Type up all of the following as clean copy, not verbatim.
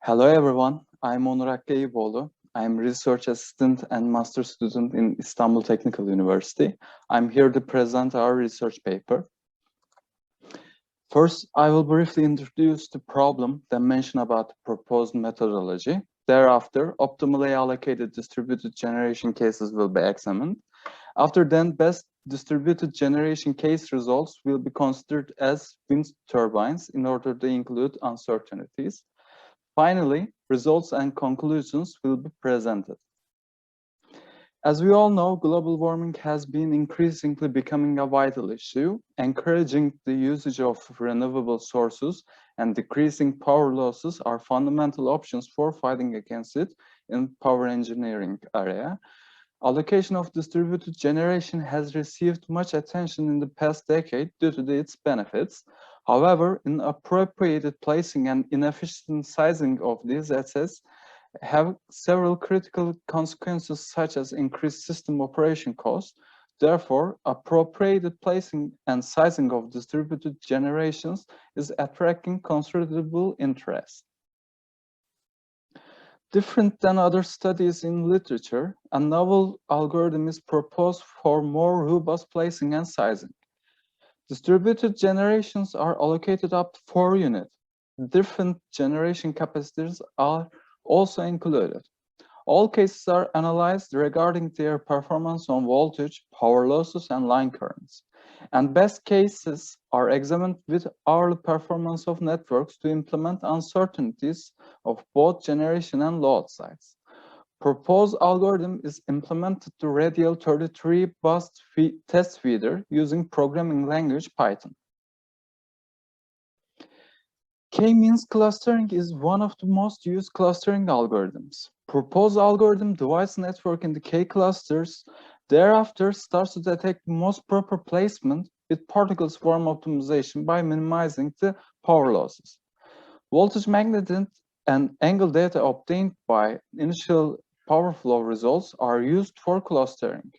Hello everyone, I'm Onur Eyüboğlu. I'm research assistant and master student in Istanbul Technical University. I'm here to present our research paper. First, I will briefly introduce the problem, then mention about the proposed methodology. Thereafter, optimally allocated distributed generation cases will be examined. After then, best distributed generation case results will be considered as wind turbines in order to include uncertainties. Finally, results and conclusions will be presented. As we all know, global warming has been increasingly becoming a vital issue. Encouraging the usage of renewable sources and decreasing power losses are fundamental options for fighting against it in power engineering area. Allocation of distributed generation has received much attention in the past decade due to its benefits. However, inappropriate placing and inefficient sizing of these assets have several critical consequences such as increased system operation costs. Therefore, appropriate placing and sizing of distributed generations is attracting considerable interest. Different than other studies in literature, a novel algorithm is proposed for more robust placing and sizing. Distributed generations are allocated up to 4 units. Different generation capacities are also included. All cases are analyzed regarding their performance on voltage, power losses, and line currents. And best cases are examined with hourly performance of networks to implement uncertainties of both generation and load sides. Proposed algorithm is implemented to radial 33 bus test feeder using programming language Python. K-means clustering is one of the most used clustering algorithms. Proposed algorithm divides network into K clusters, thereafter starts to detect the most proper placement with particle swarm optimization by minimizing the power losses. Voltage magnitude and angle data obtained by initial power flow results are used for clustering.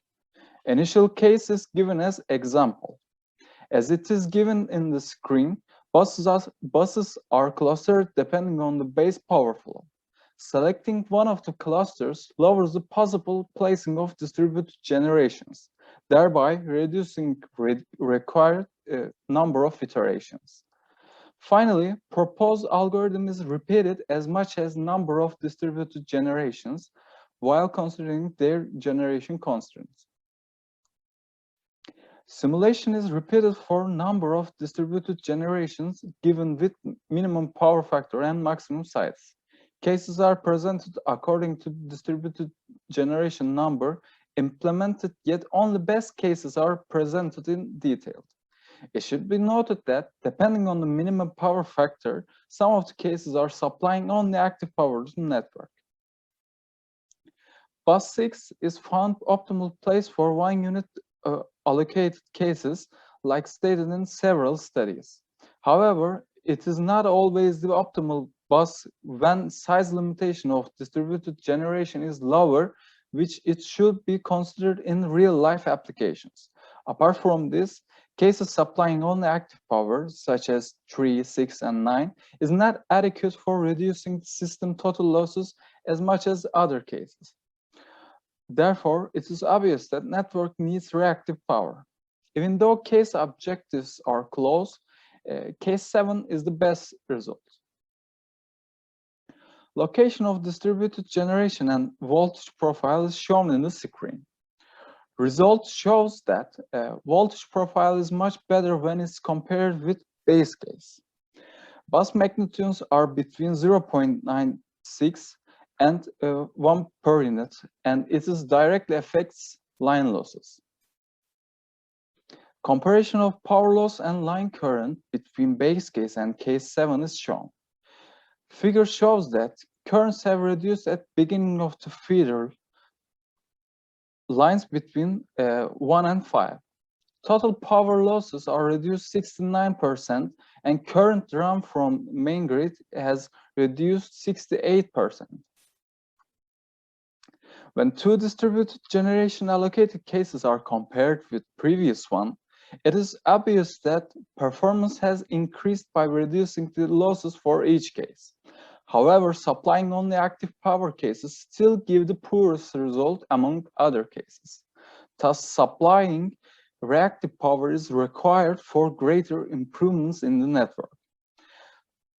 Initial case is given as example. As it is given in the screen, buses are clustered depending on the base power flow. Selecting one of the clusters lowers the possible placing of distributed generations, thereby reducing required number of iterations. Finally, proposed algorithm is repeated as much as number of distributed generations while considering their generation constraints. Simulation is repeated for number of distributed generations given with minimum power factor and maximum size. Cases are presented according to distributed generation number implemented, yet only best cases are presented in detail. It should be noted that depending on the minimum power factor, some of the cases are supplying only active power to the network. Bus 6 is found optimal place for 1 unit allocated cases, like stated in several studies. However, it is not always the optimal bus when size limitation of distributed generation is lower, which it should be considered in real-life applications. Apart from this, cases supplying only active power, such as 3, 6, and 9, is not adequate for reducing system total losses as much as other cases. Therefore, it is obvious that network needs reactive power. Even though case objectives are close, case 7 is the best result. Location of distributed generation and voltage profile is shown in the screen. Result shows that voltage profile is much better when it's compared with base case. Bus magnitudes are between 0.96 and 1 per unit, and it directly affects line losses. Comparison of power loss and line current between base case and case 7 is shown. Figure shows that currents have reduced at beginning of the feeder lines between 1 and 5. Total power losses are reduced 69%, and current run from main grid has reduced 68%. When two distributed generation allocated cases are compared with previous one, it is obvious that performance has increased by reducing the losses for each case. However, supplying only active power cases still give the poorest result among other cases. Thus, supplying reactive power is required for greater improvements in the network.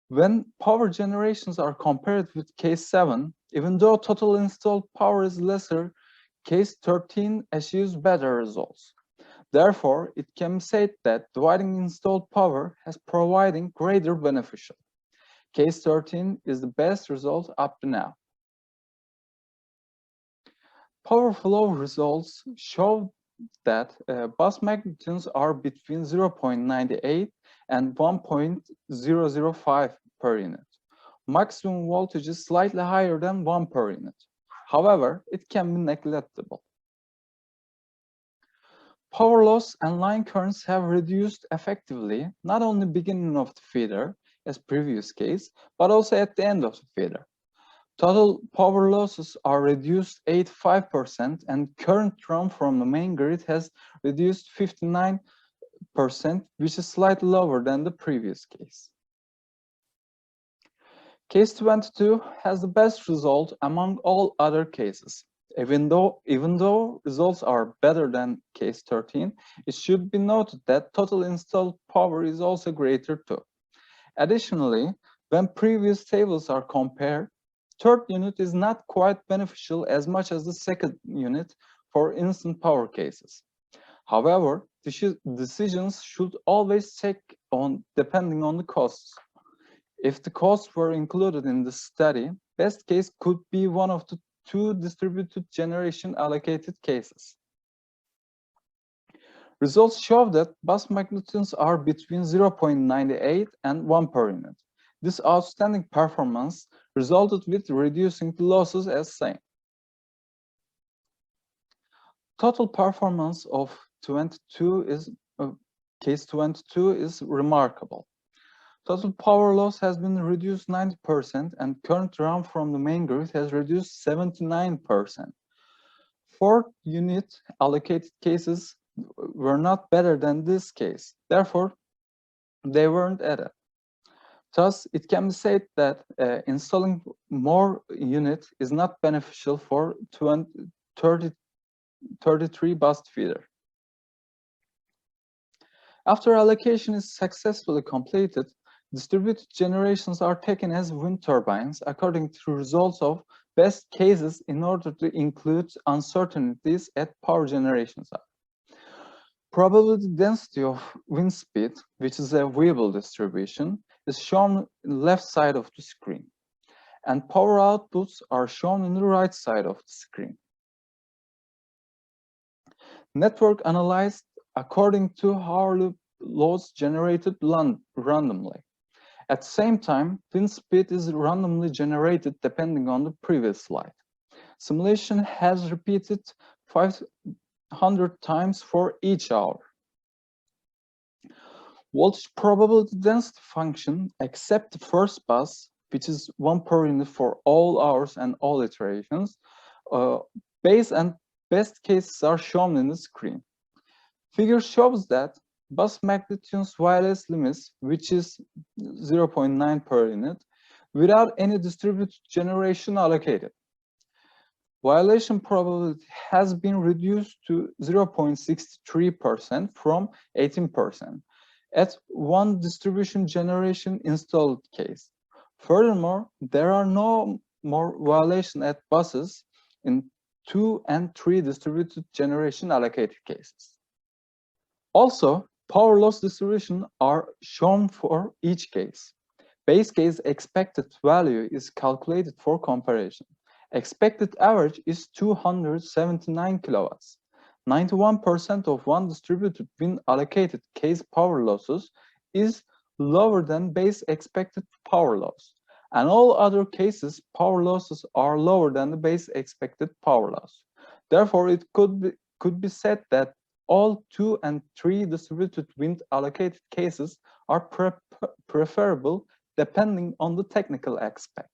When power generations are compared with case 7, even though total installed power is lesser, case 13 achieves better results. Therefore, it can be said that dividing installed power has providing greater beneficial. Case 13 is the best result up to now. Power flow results show that bus magnitudes are between 0.98 and 1.005 per unit. Maximum voltage is slightly higher than 1 per unit. However, it can be neglectable. Power loss and line currents have reduced effectively, not only beginning of the feeder, as previous case, but also at the end of the feeder. Total power losses are reduced 85% and current run from the main grid has reduced 59%, which is slightly lower than the previous case. Case 22 has the best result among all other cases. Even though results are better than case 13, it should be noted that total installed power is also greater too. Additionally, when previous tables are compared, third unit is not quite beneficial as much as the second unit for instant power cases. However, decisions should always check on depending on the costs. If the costs were included in the study, best case could be one of the 2 distributed generation allocated cases. Results show that bus magnitudes are between 0.98 and 1 per unit. This outstanding performance resulted with reducing the losses as same. Total performance of case 22 is remarkable. Total power loss has been reduced 90% and current run from the main grid has reduced 79%. Fourth unit allocated cases were not better than this case. Therefore, they weren't added. Thus, it can be said that installing more unit is not beneficial for 33 bus feeder. After allocation is successfully completed, distributed generations are taken as wind turbines according to results of best cases in order to include uncertainties at power generation side. Probability density of wind speed, which is a variable distribution, is shown on the left side of the screen, and power outputs are shown on the right side of the screen. Network analyzed according to hourly loads generated randomly. At the same time, wind speed is randomly generated depending on the previous slide. Simulation has repeated 500 times for each hour. Voltage probability density function except the first bus, which is 1 per unit for all hours and all iterations, base and best cases are shown in the screen. Figure shows that bus magnitudes wireless limits, which is 0.9 per unit, without any distributed generation allocated. Violation probability has been reduced to 0.63% from 18% at 1 distribution generation installed case. Furthermore, there are no more violations at buses in 2 and 3 distributed generation allocated cases. Also, power loss distribution are shown for each case. Base case expected value is calculated for comparison. Expected average is 279 kilowatts. 91% of 1 distributed wind allocated case power losses is lower than base expected power loss. And all other cases power losses are lower than the base expected power loss. Therefore, it could be said that all 2 and 3 distributed wind allocated cases are preferable depending on the technical aspect.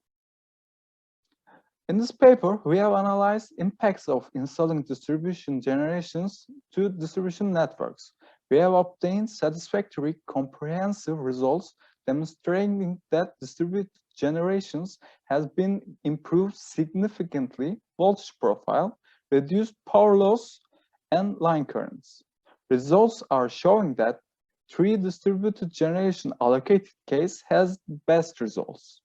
In this paper, we have analyzed impacts of installing distribution generations to distribution networks. We have obtained satisfactory comprehensive results demonstrating that distributed generations has been improved significantly, voltage profile, reduced power loss, and line currents. Results are showing that tree distributed generation allocated case has best results.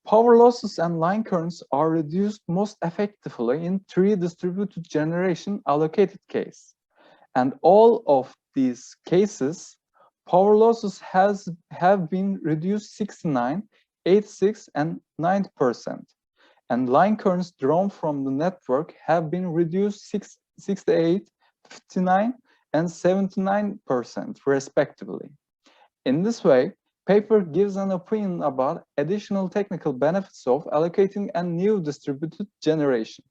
Power losses and line currents are reduced most effectively in tree distributed generation allocated case. And all of these cases, power losses have been reduced 69, 86, and 90%. And line currents drawn from the network have been reduced 68, 59, and 79% respectively. In this way, paper gives an opinion about additional technical benefits of allocating a new distributed generation.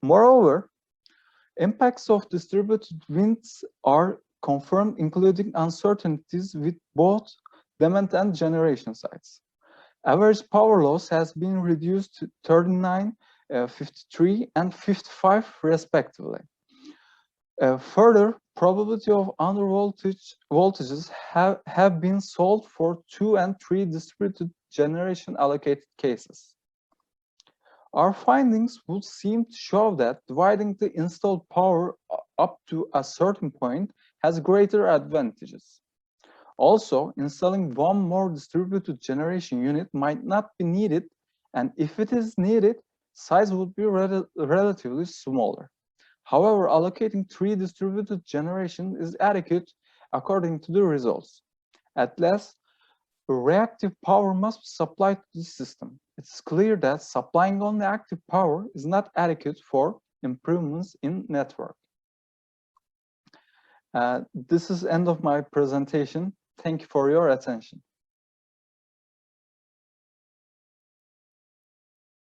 Moreover, impacts of distributed winds are confirmed, including uncertainties with both demand and generation sites. Average power loss has been reduced to 39, 53, and 55 respectively. Further, probability of under voltages have been solved for 2 and 3 distributed generation allocated cases. Our findings would seem to show that dividing the installed power up to a certain point has greater advantages. Also, installing one more distributed generation unit might not be needed, and if it is needed, size would be relatively smaller. However, allocating 3 distributed generation is adequate according to the results. At last, reactive power must be supplied to the system. It's clear that supplying only active power is not adequate for improvements in network. This is the end of my presentation. Thank you for your attention.